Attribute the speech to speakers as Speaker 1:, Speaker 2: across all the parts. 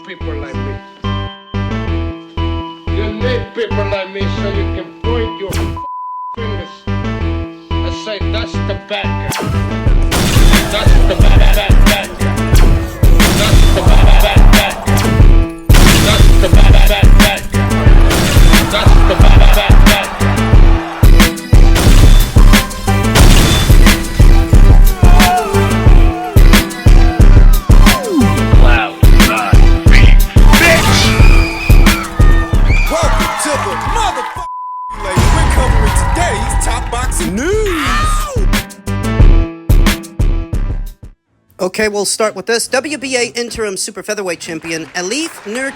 Speaker 1: people like me. You need people like me so you can point your fingers and say, that's the bad guy. That's the bad guy. That's the bad guy. That's the bad guy. That's the bad guy.
Speaker 2: Okay, we'll start with this. WBA interim super featherweight champion Elif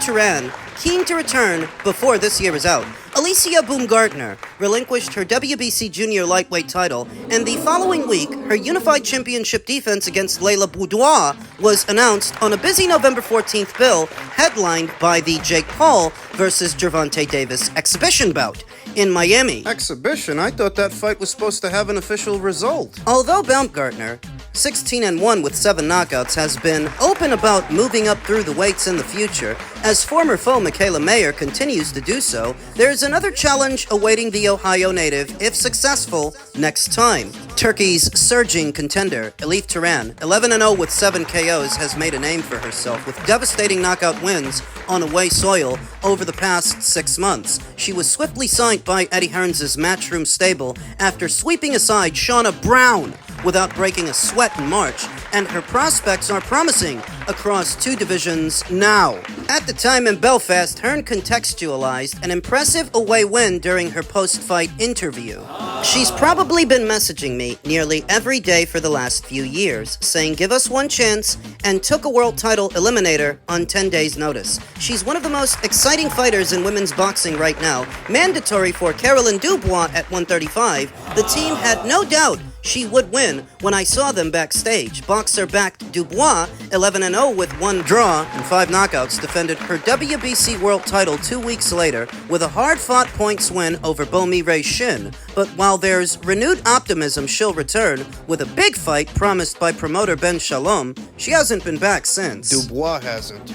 Speaker 2: Turhan keen to return before this year is out. Alicia Baumgardner relinquished her WBC junior lightweight title, and the following week, her unified championship defense against Dubois was announced on a busy November 14th bill, headlined by the Jake Paul versus Gervonta Davis exhibition bout in Miami.
Speaker 3: Exhibition? I thought that fight was supposed to have an official result.
Speaker 2: Although Baumgardner, 16-1 with 7 knockouts, has been open about moving up through the weights in the future, as former foe Michaela Mayer continues to do so, there's another challenge awaiting the Ohio native, if successful, next time. Turkey's surging contender, Elif Turhan, 11-0 with 7 KOs, has made a name for herself with devastating knockout wins on away soil over the past 6 months. She was swiftly signed by Eddie Hearns' Matchroom stable after sweeping aside Shauna Brown without breaking a sweat in March, and her prospects are promising across 2 divisions now. At the time in Belfast, Hearn contextualized an impressive away win during her post-fight interview. She's probably been messaging me nearly every day for the last few years, saying give us one chance, and took a world title eliminator on 10 days' notice. She's one of the most exciting fighters in women's boxing right now, mandatory for Caroline Dubois at 135. The team had no doubt she would win when I saw them backstage. Boxer-backed Dubois, 11-0 with 1 draw and 5 knockouts, defended her WBC world title 2 weeks later with a hard-fought points win over Baumgardner Shin. But while there's renewed optimism she'll return with a big fight promised by promoter Ben Shalom, she hasn't been back since.
Speaker 3: Dubois hasn't.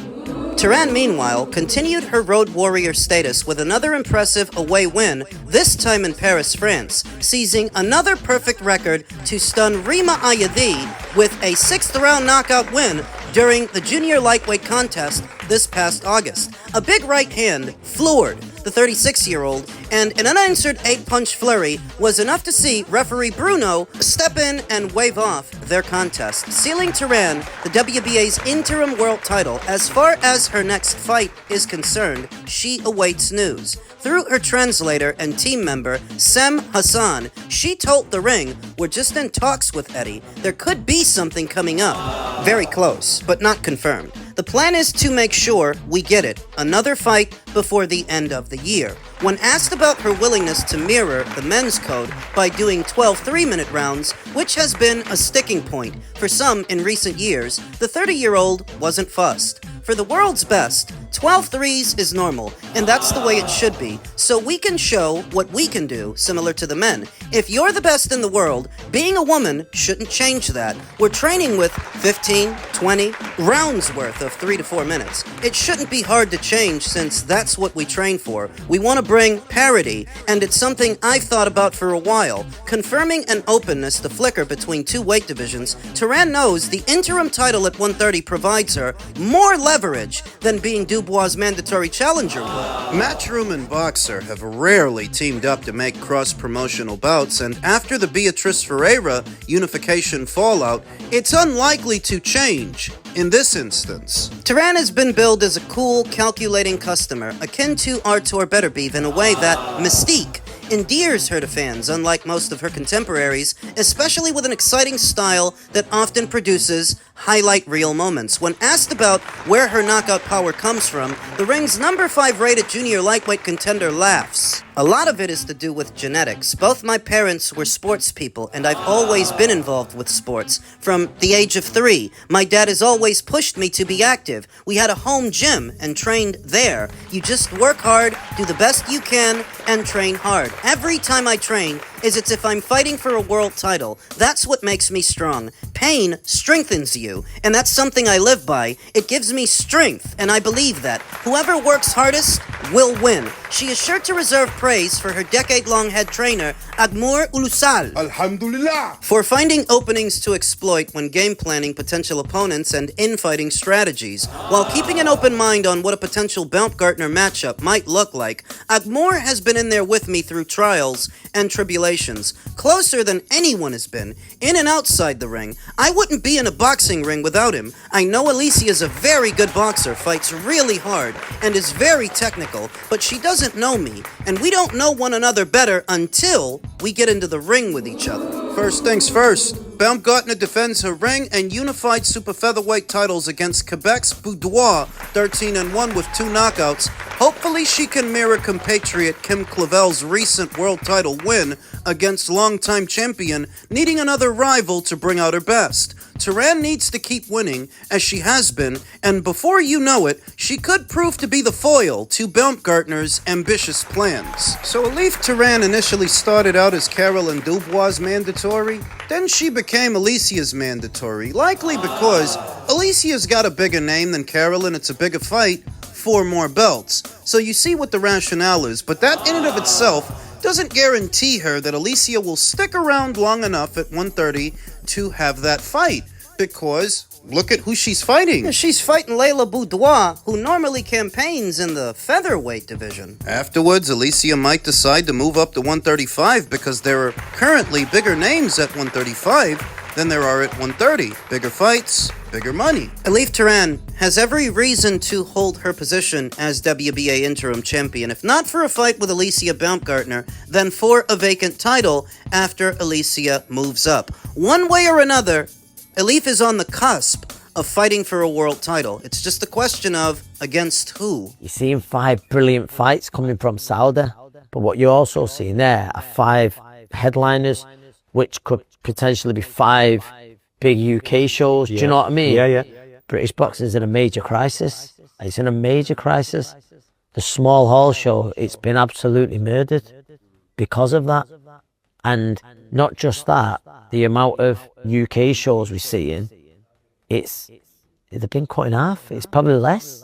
Speaker 2: Turhan, meanwhile, continued her road warrior status with another impressive away win, this time in Paris, France, seizing another perfect record to stun Rima Ayadi with a 6th-round knockout win during the junior lightweight contest this past August. A big right hand floored the 36-year-old, and an unanswered 8-punch flurry was enough to see referee Bruno step in and wave off their contest, sealing Turhan the WBA's interim world title. As far as her next fight is concerned, she awaits news. Through her translator and team member, Sem Hassan, she told the ring, we're just in talks with Eddie. There could be something coming up. Very close, but not confirmed. The plan is to make sure we get it, another fight before the end of the year. When asked about her willingness to mirror the men's code by doing 12 3-minute rounds, which has been a sticking point for some in recent years, the 30-year-old wasn't fussed. For the world's best, 12 threes is normal, and that's the way it should be, so we can show what we can do, similar to the men. If you're the best in the world, being a woman shouldn't change that. We're training with 15, 20 rounds worth of 3 to 4 minutes. It shouldn't be hard to change since that's what we train for. We want to bring parity, and it's something I've thought about for a while. Confirming an openness to flicker between 2 weight divisions, Turhan knows the interim title at 130 provides her more leverage than being Dubois' mandatory challenger would.
Speaker 3: Matchroom and Boxer have rarely teamed up to make cross-promotional bouts, and after the Beatriz Ferreira unification fallout, it's unlikely to change in this instance.
Speaker 2: Turhan has been billed as a cool, calculating customer, akin to Artur Beterbiev in a way that mystique endears her to fans, unlike most of her contemporaries, especially with an exciting style that often produces highlight reel moments. When asked about where her knockout power comes from, the ring's number 5 rated junior lightweight contender laughs. A lot of it is to do with genetics. Both my parents were sports people, and I've always been involved with sports. From the age of 3, my dad has always pushed me to be active. We had a home gym and trained there. You just work hard, do the best you can, and train hard. Every time I train, is it's if I'm fighting for a world title. That's what makes me strong. Pain strengthens you, and that's something I live by. It gives me strength, and I believe that. Whoever works hardest will win. She is sure to reserve praise for her decade-long head trainer, Agmur Ulusal.
Speaker 1: Alhamdulillah.
Speaker 2: For finding openings to exploit when game planning potential opponents and infighting strategies, while keeping an open mind on what a potential Baumgardner matchup might look like. Agmur has been in there with me through trials and tribulations, closer than anyone has been, in and outside the ring. I wouldn't be in a boxing ring without him. I know Alicia is a very good boxer, fights really hard, and is very technical, but she doesn't know me, and we don't know one another better until we get into the ring with each other.
Speaker 3: First things first, Baumgardner defends her ring and unified super featherweight titles against Quebec's Dubois, 13-1 with 2 knockouts. Hopefully she can mirror compatriot Kim Clavel's recent world title win against longtime champion, needing another rival to bring out her best. Turhan needs to keep winning, as she has been, and before you know it, she could prove to be the foil to Baumgardner's ambitious plans. So Elif Turhan initially started out as Carolyn Dubois' mandatory, then she became Alicia's mandatory, likely because Alicia's got a bigger name than Carolyn, it's a bigger fight, 4 more belts. So you see what the rationale is, but that in and of itself doesn't guarantee her that Alicia will stick around long enough at 130 to have that fight, because look at who she's fighting.
Speaker 2: She's fighting Layla Boudoir, who normally campaigns in the featherweight division.
Speaker 3: Afterwards, Alicia might decide to move up to 135 because there are currently bigger names at 135 than there are at 130. Bigger fights, bigger money.
Speaker 2: Elif Turhan has every reason to hold her position as WBA interim champion, if not for a fight with Alicia Baumgardner, then for a vacant title after Alicia moves up. One way or another, Elif is on the cusp of fighting for a world title. It's just a question of against who.
Speaker 4: You're seeing 5 brilliant fights coming from Saudi, but what you're also seeing there are 5 headliners, which could potentially be 5 big UK shows. Do you know what I mean?
Speaker 5: Yeah.
Speaker 4: British boxing is in a major crisis. It's in a major crisis. The small hall show, it's been absolutely murdered because of that. And not just that, the amount of UK shows we're seeing, they've been cut in half. It's probably less.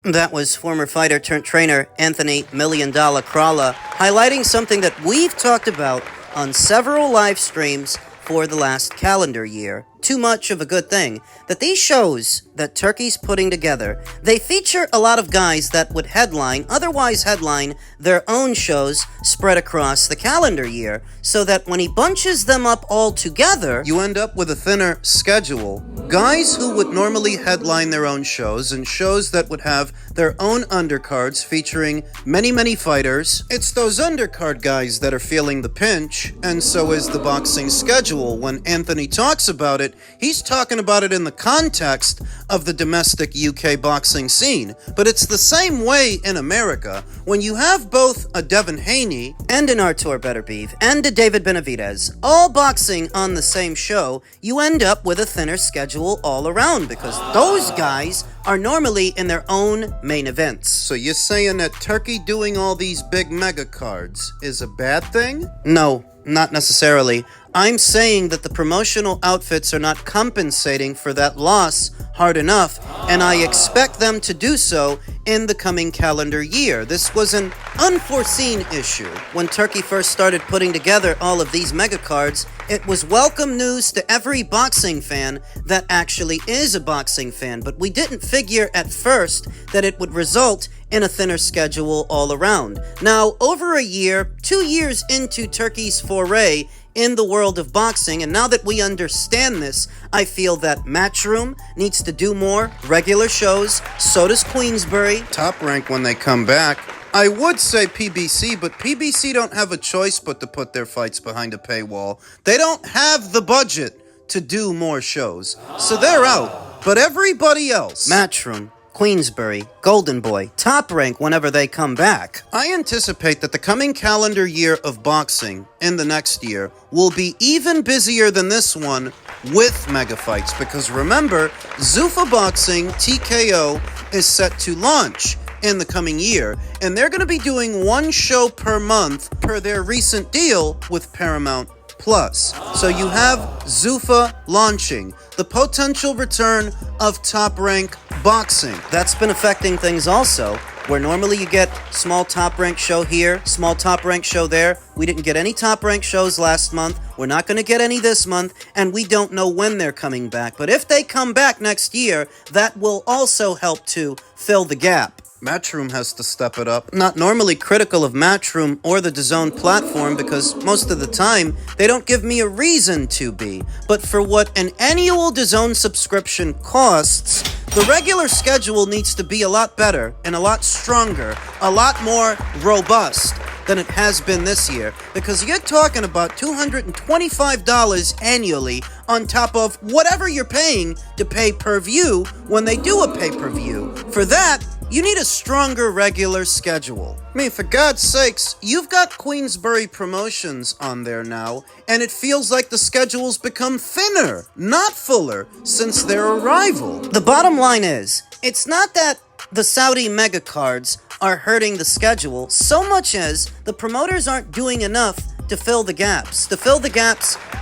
Speaker 2: That was former fighter turned trainer Anthony $1 Million Crolla, highlighting something that we've talked about on several live streams for the last calendar year. Too much of a good thing. That these shows that Turkey's putting together, they feature a lot of guys that would otherwise headline their own shows spread across the calendar year, so that when he bunches them up all together,
Speaker 3: You end up with a thinner schedule. Guys who would normally headline their own shows and shows that would have their own undercards featuring many fighters. It's those undercard guys that are feeling the pinch, and so is the boxing schedule. When Anthony talks about it, he's talking about it in the context of the domestic UK boxing scene. But it's the same way in America. When you have both a Devin Haney
Speaker 2: and an Artur Beterbiev and a David Benavidez all boxing on the same show, you end up with a thinner schedule all around, because those guys are normally in their own main events.
Speaker 3: So you're saying that Turkey doing all these big mega cards is a bad thing?
Speaker 2: No, not necessarily. I'm saying that the promotional outfits are not compensating for that loss hard enough, and I expect them to do so in the coming calendar year. This was an unforeseen issue. When Turkey first started putting together all of these mega cards, it was welcome news to every boxing fan that actually is a boxing fan, but we didn't figure at first that it would result in a thinner schedule all around. Now, over a year, 2 years into Turkey's foray in the world of boxing, and now that we understand this, I feel that Matchroom needs to do more regular shows, so does Queensbury.
Speaker 3: Top Rank when they come back. I would say PBC, but PBC don't have a choice but to put their fights behind a paywall. They don't have the budget to do more shows, so they're out. But everybody else,
Speaker 2: Matchroom, Queensbury, Golden Boy, Top Rank whenever they come back.
Speaker 3: I anticipate that the coming calendar year of boxing in the next year will be even busier than this one with mega fights, because remember, Zuffa Boxing TKO is set to launch in the coming year, and they're going to be doing one show per month per their recent deal with Paramount Plus. So you have Zuffa launching, the potential return of Top Rank Boxing.
Speaker 2: That's been affecting things also, where normally you get small Top Rank show here, small Top Rank show there. We didn't get any Top Rank shows last month. We're not going to get any this month, and we don't know when they're coming back. But if they come back next year, that will also help to fill the gap.
Speaker 3: Matchroom has to step it up.
Speaker 2: Not normally critical of Matchroom or the DAZN platform because most of the time they don't give me a reason to be. But for what an annual DAZN subscription costs, the regular schedule needs to be a lot better and a lot stronger, a lot more robust than it has been this year, because you're talking about $225 annually on top of whatever you're paying to pay per view when they do a pay-per-view. For that, you need a stronger regular schedule.
Speaker 3: I mean, for God's sakes, you've got Queensbury Promotions on there now, and it feels like the schedule's become thinner, not fuller, since their arrival.
Speaker 2: The bottom line is, it's not that the Saudi mega cards are hurting the schedule so much as the promoters aren't doing enough to fill the gaps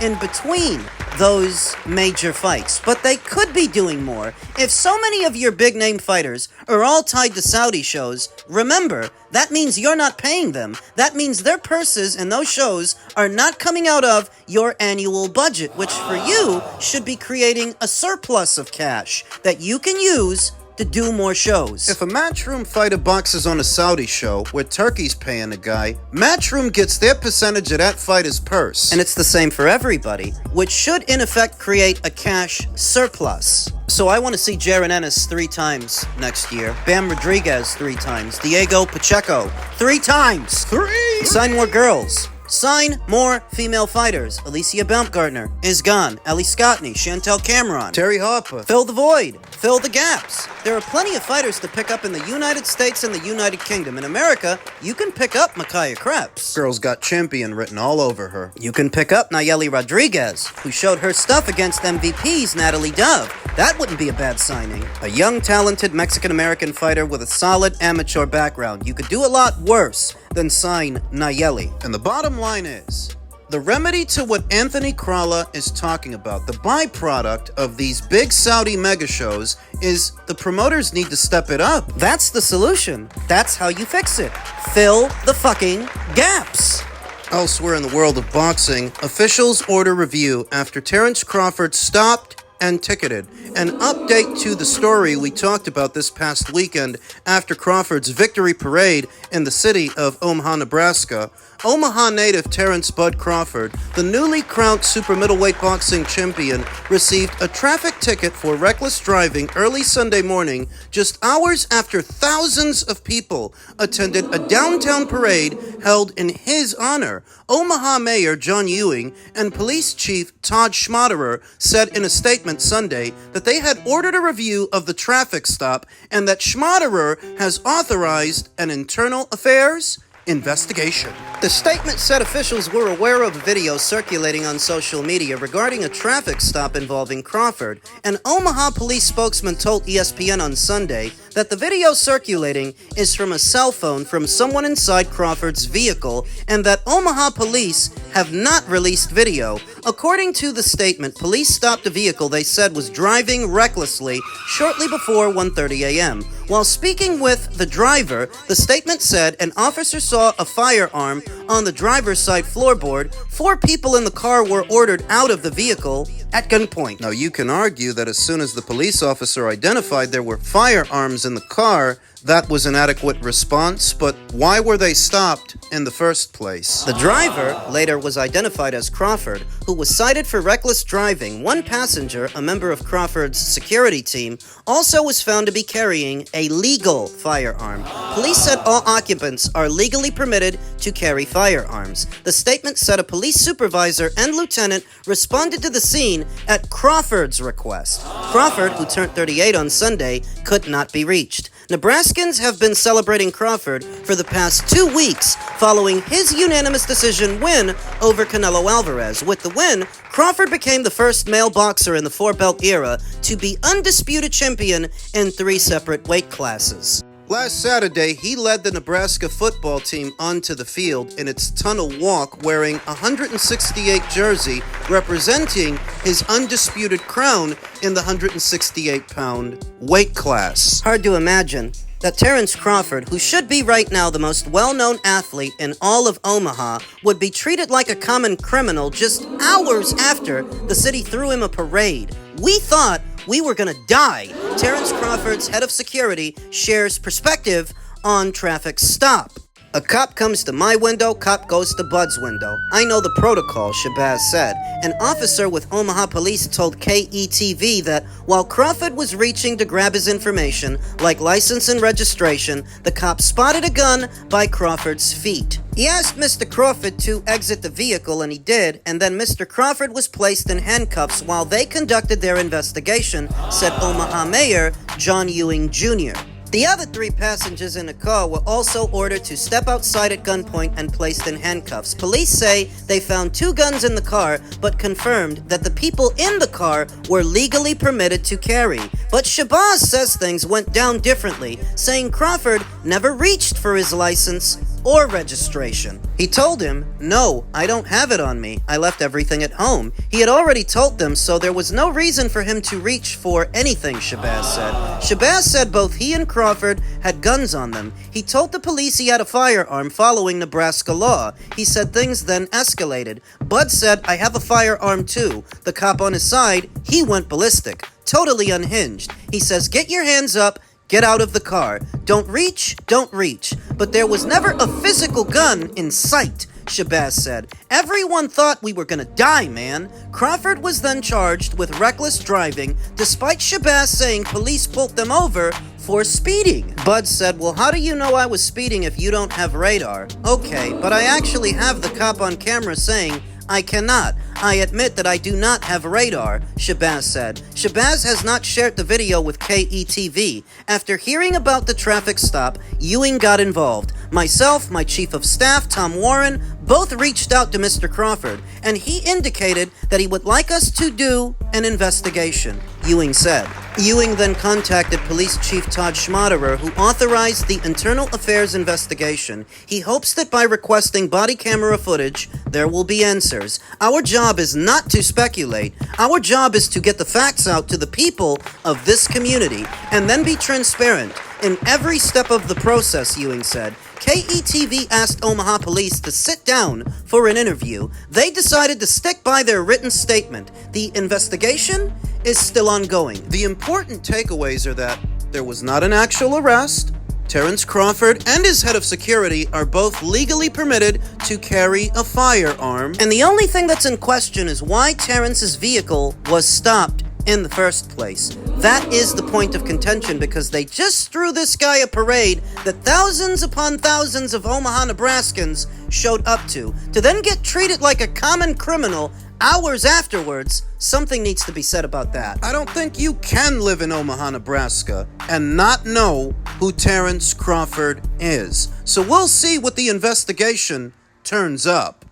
Speaker 2: in between those major fights. But they could be doing more. If so many of your big name fighters are all tied to Saudi shows, remember, that means you're not paying them. That means their purses and those shows are not coming out of your annual budget, which for you should be creating a surplus of cash that you can use to do more shows.
Speaker 3: If a Matchroom fighter boxes on a Saudi show where Turkey's paying a guy, Matchroom gets their percentage of that fighter's purse.
Speaker 2: And it's the same for everybody, which should in effect create a cash surplus. So I want to see Jaron Ennis 3 times next year, Bam Rodriguez 3 times, Diego Pacheco 3 times.
Speaker 3: 3!
Speaker 2: Sign more girls. Sign more female fighters. Alicia Baumgardner is gone. Ellie Scottney, Chantel Cameron.
Speaker 3: Terry Harper.
Speaker 2: Fill the void. Fill the gaps. There are plenty of fighters to pick up in the United States and the United Kingdom. In America, you can pick up Micaiah Krebs.
Speaker 3: Girl's got champion written all over her.
Speaker 2: You can pick up Nayeli Rodriguez, who showed her stuff against MVP's Natalie Dove. That wouldn't be a bad signing. A young, talented Mexican-American fighter with a solid amateur background. You could do a lot worse than sign Nayeli.
Speaker 3: And the bottom line is, the remedy to what Anthony Crolla is talking about, the byproduct of these big Saudi mega shows, is the promoters need to step it up.
Speaker 2: That's the solution. That's how you fix it. Fill the fucking gaps.
Speaker 3: Elsewhere in the world of boxing, officials order review after Terence Crawford stopped and ticketed. An update to the story we talked about this past weekend after Crawford's victory parade in the city of Omaha, Nebraska. Omaha native Terence Bud Crawford, the newly crowned super middleweight boxing champion, received a traffic ticket for reckless driving early Sunday morning, just hours after thousands of people attended a downtown parade held in his honor. Omaha Mayor John Ewing and Police Chief Todd Schmaderer said in a statement Sunday that they had ordered a review of the traffic stop and that Schmaderer has authorized an internal affairs investigation.
Speaker 2: The statement said officials were aware of a video circulating on social media regarding a traffic stop involving Crawford. An Omaha police spokesman told ESPN on Sunday that the video circulating is from a cell phone from someone inside Crawford's vehicle and that Omaha police have not released video. According to the statement, police stopped a vehicle they said was driving recklessly shortly before 1:30 a.m. While speaking with the driver, the statement said an officer saw a firearm on the driver's side floorboard. 4 people in the car were ordered out of the vehicle at gunpoint.
Speaker 3: Now, you can argue that as soon as the police officer identified there were firearms in the car, that was an adequate response, but why were they stopped in the first place?
Speaker 2: The driver later was identified as Crawford, who was cited for reckless driving. One passenger, a member of Crawford's security team, also was found to be carrying a legal firearm. Police said all occupants are legally permitted to carry firearms. The statement said a police supervisor and lieutenant responded to the scene at Crawford's request. Crawford, who turned 38 on Sunday, could not be reached. Nebraskans have been celebrating Crawford for the past 2 weeks following his unanimous decision win over Canelo Alvarez. With the win, Crawford became the first male boxer in the 4-belt era to be undisputed champion in 3 separate weight classes.
Speaker 3: Last Saturday, he led the Nebraska football team onto the field in its tunnel walk wearing a 168 jersey representing his undisputed crown in the 168-pound weight class.
Speaker 2: Hard to imagine that Terrence Crawford, who should be right now the most well-known athlete in all of Omaha, would be treated like a common criminal just hours after the city threw him a parade. We thought we were gonna die. Terrence Crawford's head of security shares perspective on traffic stop. A cop comes to my window, cop goes to Bud's window. I know the protocol, Shabazz said. An officer with Omaha Police told KETV that while Crawford was reaching to grab his information, like license and registration, the cop spotted a gun by Crawford's feet. He asked Mr. Crawford to exit the vehicle, and he did, and then Mr. Crawford was placed in handcuffs while they conducted their investigation, said Omaha Mayor John Ewing Jr. The other 3 passengers in the car were also ordered to step outside at gunpoint and placed in handcuffs. Police say they found 2 guns in the car, but confirmed that the people in the car were legally permitted to carry. But Shabazz says things went down differently, saying Crawford never reached for his license or registration. He told him, "No, I don't have it on me. I left everything at home." He had already told them, so there was no reason for him to reach for anything, Shabazz said. Shabazz said both he and Crawford had guns on them. He told the police he had a firearm following Nebraska law. He said things then escalated. Bud said, "I have a firearm too." The cop on his side, he went ballistic, totally unhinged. He says, "Get your hands up. Get out of the car. Don't reach, don't reach." But there was never a physical gun in sight, Shabazz said. "Everyone thought we were gonna die, man." Crawford was then charged with reckless driving, despite Shabazz saying police pulled them over for speeding. Bud said, "Well, how do you know I was speeding if you don't have radar?" "Okay, but I actually have the cop on camera saying I cannot. I admit that I do not have radar," Shabazz said. Shabazz has not shared the video with KETV. After hearing about the traffic stop, Ewing got involved. Myself, my chief of staff, Tom Warren, both reached out to Mr. Crawford, and he indicated that he would like us to do an investigation, Ewing said. Ewing then contacted Police Chief Todd Schmaderer, who authorized the internal affairs investigation. He hopes that by requesting body camera footage, there will be answers. Our job is not to speculate. Our job is to get the facts out to the people of this community and then be transparent in every step of the process, Ewing said. KETV asked Omaha Police to sit down for an interview. They decided to stick by their written statement. The investigation is still ongoing. The important takeaways are that there was not an actual arrest. Terrence Crawford and his head of security are both legally permitted to carry a firearm. And the only thing that's in question is why Terrence's vehicle was stopped in the first place. That is the point of contention, because they just threw this guy a parade that thousands upon thousands of Omaha Nebraskans showed up to then get treated like a common criminal hours afterwards. Something needs to be said about that. I don't think you can live in Omaha, Nebraska and not know who Terrence Crawford is. So we'll see what the investigation turns up.